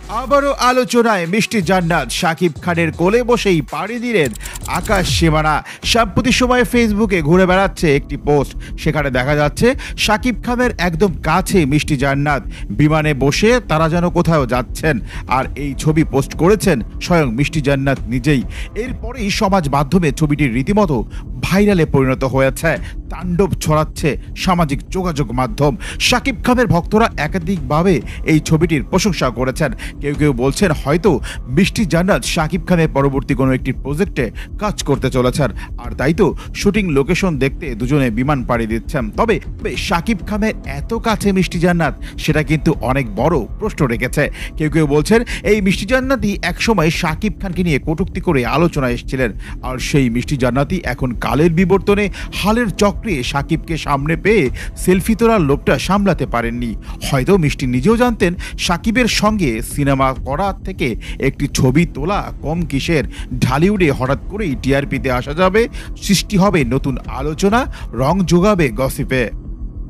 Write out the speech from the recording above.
আবারও আলোচনায় মিষ্টি জান্নাত শাকিব খানের কোলে বসেই পাড়ি দিলেন আকাশ সীমানা। সাম্প্রতিক সময়ে ফেসবুকে ঘুরে বেড়াচ্ছে একটি পোস্ট, সেখানে দেখা যাচ্ছে শাকিব খানের একদম কাছে মিষ্টি জান্নাত বিমানে বসে তারা যেন কোথাও যাচ্ছেন, আর এই ছবি পোস্ট করেছেন স্বয়ং মিষ্টি জান্নাত নিজেই। এরপরেই সমাজ মাধ্যমে ছবিটির রীতিমতো ভাইরালে পরিণত হয়েছে, তাণ্ডব ছড়াচ্ছে সামাজিক যোগাযোগ মাধ্যম। শাকিব খানের ভক্তরা একাধিকভাবে এই ছবিটির প্রশংসা করেছেন। কেউ কেউ বলছেন হয়তো মিষ্টি জান্নাত শাকিব খানের পরবর্তী কোনো একটি প্রজেক্টে কাজ করতে চলেছেন, আর তাই তো শুটিং লোকেশন দেখতে দুজনে বিমান পাড়ি দিচ্ছেন। তবে শাকিব খানের এত কাছে মিষ্টি জান্নাত, সেটা কিন্তু অনেক বড় প্রশ্ন রেখেছে। কেউ কেউ বলছেন এই মিষ্টি জান্নাতই একসময় শাকিব খানকে নিয়ে কটূক্তি করে আলোচনায় এসেছিলেন, আর সেই মিষ্টি জান্নাতই এখন কালের বিবর্তনে হালের চক্রে শাকিবকে সামনে পেয়ে সেলফি তোলার লোভটা সামলাতে পারেননি। হয়তো মিষ্টি নিজেও জানতেন শাকিবের সঙ্গে সিনেমা করার থেকে একটি ছবি তোলা কম কিসের, ঢালিউডে হঠাৎ করেই টিআরপিতে আসা যাবে, সৃষ্টি হবে নতুন আলোচনা, রং যোগাবে গসিপে।